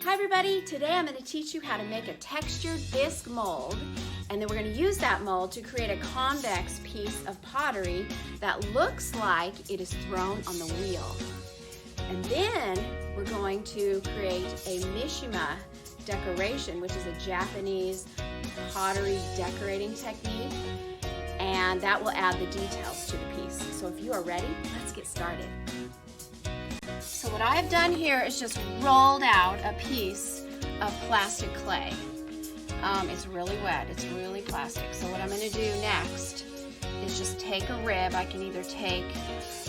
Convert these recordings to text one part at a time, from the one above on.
Hi everybody, today I'm going to teach you how to make a textured bisque mold, and then we're going to use that mold to create a convex piece of pottery that looks like it is thrown on the wheel. And then we're going to create a mishima decoration, which is a Japanese pottery decorating technique, and that will add the details to the piece. So if you are ready, let's get started. So what I've done here is just rolled out a piece of plastic clay. It's really wet, it's really plastic. So what I'm going to do next is just take a rib. I can either take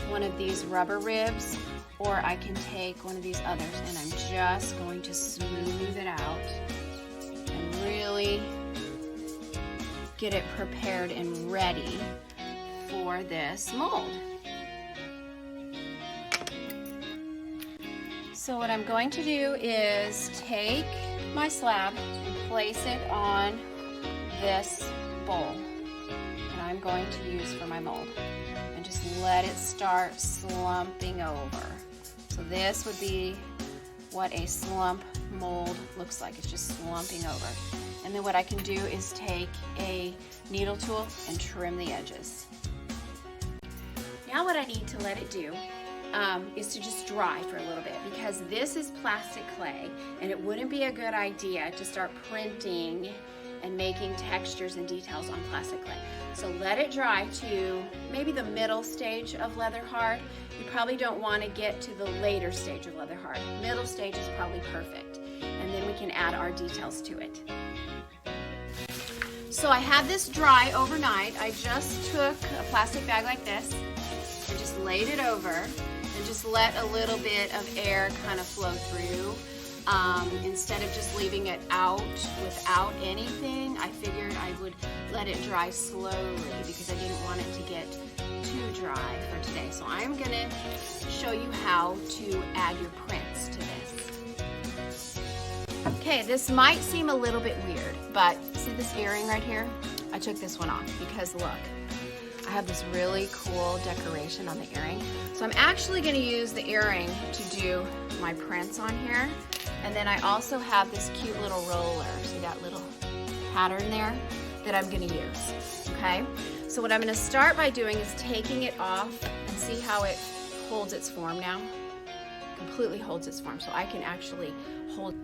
one of these rubber ribs or I can take one of these others, and I'm just going to smooth it out and really get it prepared and ready for this mold. So what I'm going to do is take my slab and place it on this bowl that I'm going to use for my mold, and just let it start slumping over. So this would be what a slump mold looks like. It's just slumping over. And then what I can do is take a needle tool and trim the edges. Now what I need to let it do is to just dry for a little bit, because this is plastic clay and it wouldn't be a good idea to start printing and making textures and details on plastic clay. So let it dry to maybe the middle stage of leather hard. You probably don't want to get to the later stage of leather hard. Middle stage is probably perfect, and then we can add our details to it. So I had this dry overnight. I just took a plastic bag like this and just laid it over and just let a little bit of air kind of flow through. Instead of just leaving it out without anything, I figured I would let it dry slowly because I didn't want it to get too dry for today. So I'm going to show you how to add your prints to this. Okay, this might seem a little bit weird, but see this earring right here? I took this one off because look, I have this really cool decoration on the earring. So I'm actually going to use the earring to do my prints on here. And then I also have this cute little roller. See that little pattern there that I'm going to use. Okay? So what I'm going to start by doing is taking it off, and see how it holds its form now? Completely holds its form, so I can actually hold.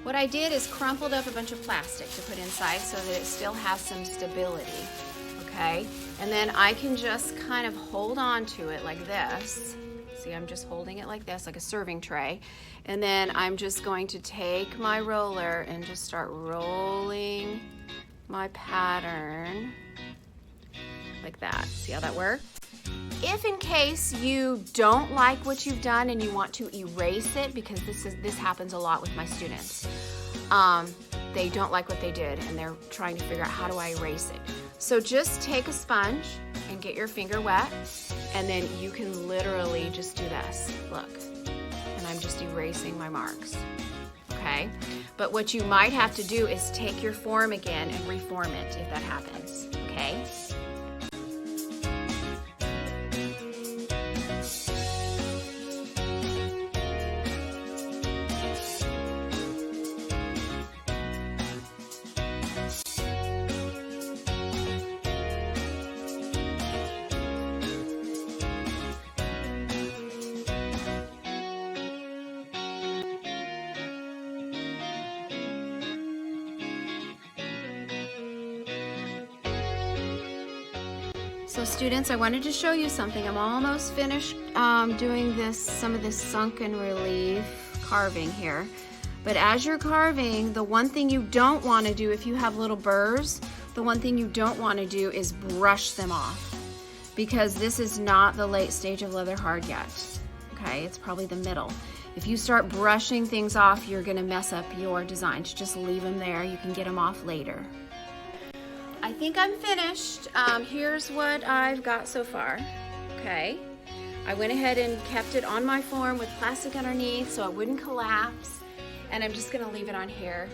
What I did is crumpled up a bunch of plastic to put inside so that it still has some stability. Okay? And then I can just kind of hold on to it like this. See, I'm just holding it like this, like a serving tray. And then I'm just going to take my roller and just start rolling my pattern like that. See how that works? If in case you don't like what you've done and you want to erase it, because this happens a lot with my students. They don't like what they did and they're trying to figure out, how do I erase it? So just take a sponge and get your finger wet, and then you can literally just do this. Look, and I'm just erasing my marks. Okay? But what you might have to do is take your form again and reform it if that happens. Okay? So students, I wanted to show you something. I'm almost finished doing some of this sunken relief carving here. But as you're carving, the one thing you don't want to do, if you have little burrs, the one thing you don't want to do is brush them off, because this is not the late stage of leather hard yet. Okay, it's probably the middle. If you start brushing things off, you're going to mess up your designs. Just leave them there. You can get them off later. I think I'm finished. Here's what I've got so far. Okay, I went ahead and kept it on my form with plastic underneath so it wouldn't collapse, and I'm just going to leave it on here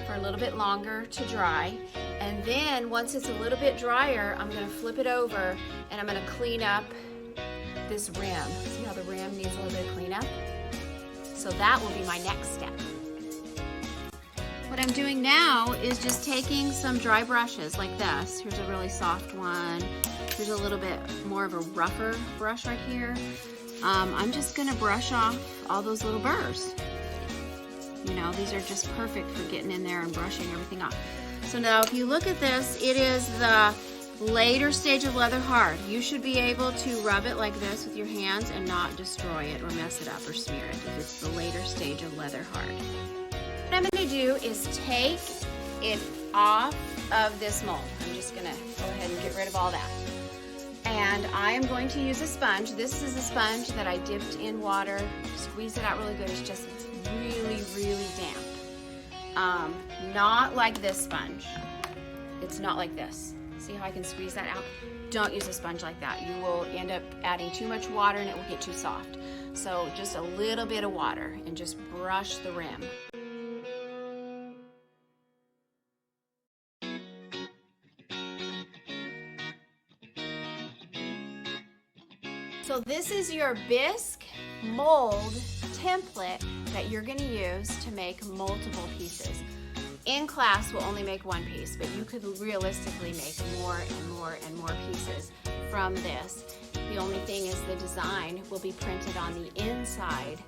for a little bit longer to dry. And then once it's a little bit drier, I'm going to flip it over and I'm going to clean up this rim. See how the rim needs a little bit of cleanup? So that will be my next step. What I'm doing now is just taking some dry brushes like this. Here's a really soft one. Here's a little bit more of a rougher brush right here. I'm just gonna brush off all those little burrs. You know, these are just perfect for getting in there and brushing everything off. So now if you look at this, it is the later stage of leather hard. You should be able to rub it like this with your hands and not destroy it or mess it up or smear it if it's the later stage of leather hard. What I'm going to do is take it off of this mold. I'm just going to go ahead and get rid of all that. And I am going to use a sponge. This is a sponge that I dipped in water, squeeze it out really good. It's just really, really damp. Not like this sponge. It's not like this. See how I can squeeze that out? Don't use a sponge like that. You will end up adding too much water and it will get too soft. So just a little bit of water and just brush the rim. So this is your bisque mold template that you're going to use to make multiple pieces. In class, we'll only make one piece, but you could realistically make more and more and more pieces from this. The only thing is the design will be printed on the inside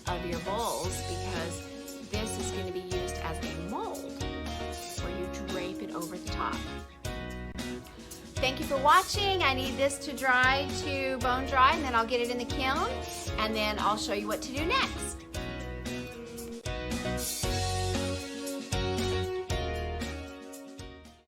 of your bowls because this is going to be used as a mold where you drape it over the top. Thank you for watching. I need this to dry to bone dry, and then I'll get it in the kiln, and then I'll show you what to do next.